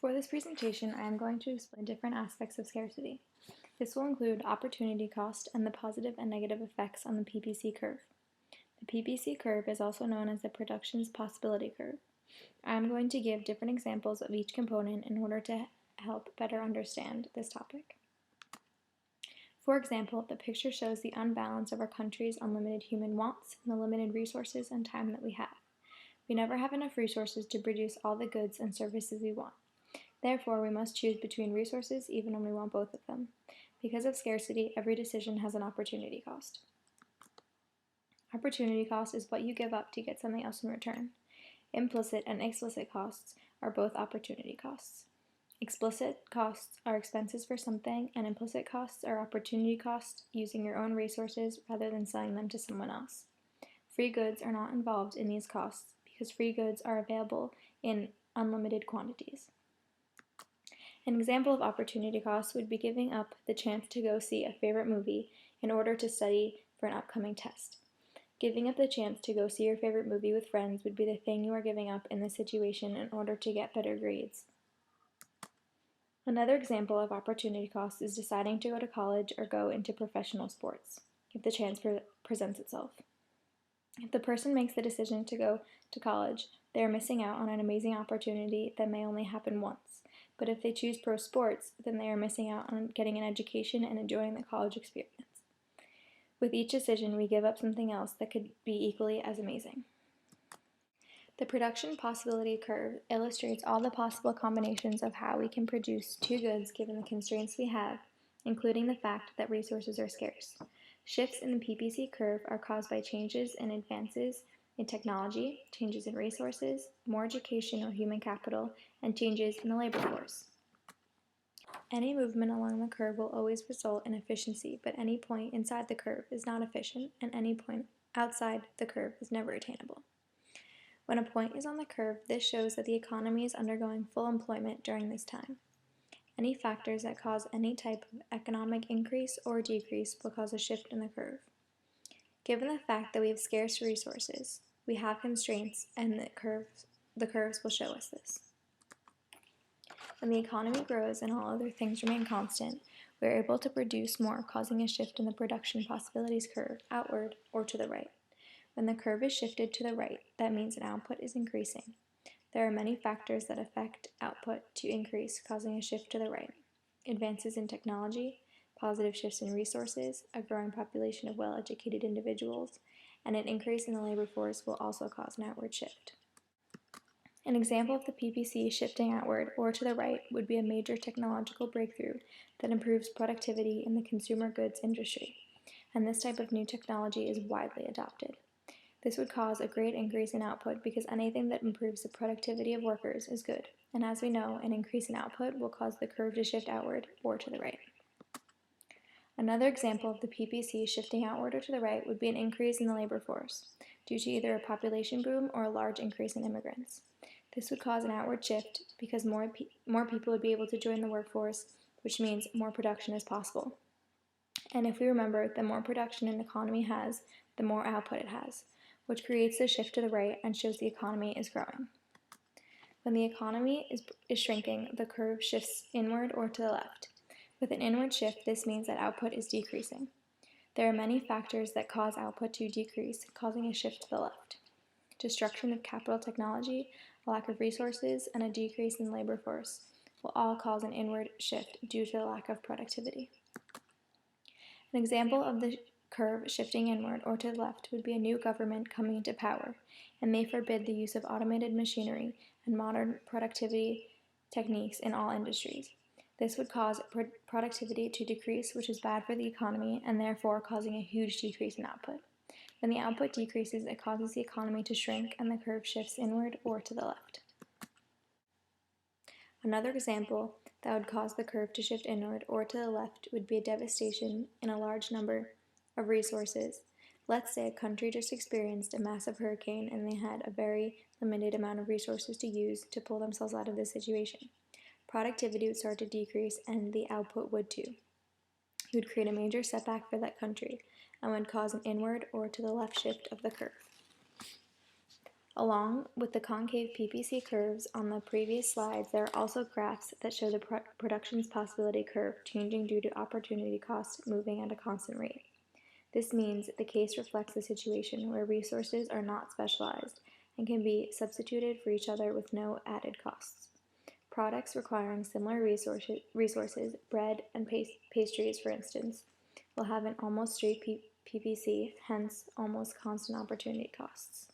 For this presentation, I am going to explain different aspects of scarcity. This will include opportunity cost and the positive and negative effects on the PPC curve. The PPC curve is also known as the production's possibility curve. I am going to give different examples of each component in order to help better understand this topic. For example, the picture shows the unbalance of our country's unlimited human wants and the limited resources and time that we have. We never have enough resources to produce all the goods and services we want. Therefore, we must choose between resources even when we want both of them. Because of scarcity, every decision has an opportunity cost. Opportunity cost is what you give up to get something else in return. Implicit and explicit costs are both opportunity costs. Explicit costs are expenses for something, and implicit costs are opportunity costs using your own resources rather than selling them to someone else. Free goods are not involved in these costs because free goods are available in unlimited quantities. An example of opportunity costs would be giving up the chance to go see a favorite movie in order to study for an upcoming test. Giving up the chance to go see your favorite movie with friends would be the thing you are giving up in this situation in order to get better grades. Another example of opportunity costs is deciding to go to college or go into professional sports, if the chance presents itself. If the person makes the decision to go to college, they are missing out on an amazing opportunity that may only happen once. But if they choose pro sports, then they are missing out on getting an education and enjoying the college experience. With each decision, we give up something else that could be equally as amazing. The production possibility curve illustrates all the possible combinations of how we can produce two goods given the constraints we have, including the fact that resources are scarce. Shifts in the PPC curve are caused by changes and advances in technology, changes in resources, more education or human capital, and changes in the labor force. Any movement along the curve will always result in efficiency, but any point inside the curve is not efficient, and any point outside the curve is never attainable. When a point is on the curve, this shows that the economy is undergoing full employment during this time. Any factors that cause any type of economic increase or decrease will cause a shift in the curve. Given the fact that we have scarce resources, we have constraints, and the curves will show us this. When the economy grows and all other things remain constant, we are able to produce more, causing a shift in the production possibilities curve outward or to the right. When the curve is shifted to the right, that means an output is increasing. There are many factors that affect output to increase, causing a shift to the right. Advances in technology, positive shifts in resources, a growing population of well-educated individuals, and an increase in the labor force will also cause an outward shift. An example of the PPC shifting outward or to the right would be a major technological breakthrough that improves productivity in the consumer goods industry, and this type of new technology is widely adopted. This would cause a great increase in output because anything that improves the productivity of workers is good, and as we know, an increase in output will cause the curve to shift outward or to the right. Another example of the PPC shifting outward or to the right would be an increase in the labor force, due to either a population boom or a large increase in immigrants. This would cause an outward shift because more people would be able to join the workforce, which means more production is possible. And if we remember, the more production an economy has, the more output it has, which creates the shift to the right and shows the economy is growing. When the economy is shrinking, the curve shifts inward or to the left. With an inward shift, this means that output is decreasing. There are many factors that cause output to decrease, causing a shift to the left. Destruction of capital technology, a lack of resources, and a decrease in labor force will all cause an inward shift due to the lack of productivity. An example of the curve shifting inward or to the left would be a new government coming into power, and may forbid the use of automated machinery and modern productivity techniques in all industries. This would cause productivity to decrease, which is bad for the economy, and therefore causing a huge decrease in output. When the output decreases, it causes the economy to shrink, and the curve shifts inward or to the left. Another example that would cause the curve to shift inward or to the left would be a devastation in a large number of resources. Let's say a country just experienced a massive hurricane and they had a very limited amount of resources to use to pull themselves out of this situation. Productivity would start to decrease and the output would too. It would create a major setback for that country and would cause an inward or to the left shift of the curve. Along with the concave PPC curves on the previous slides, there are also graphs that show the production's possibility curve changing due to opportunity cost moving at a constant rate. This means the case reflects a situation where resources are not specialized and can be substituted for each other with no added costs. Products requiring similar resources, bread and pastries for instance, will have an almost straight PPC, hence almost constant opportunity costs.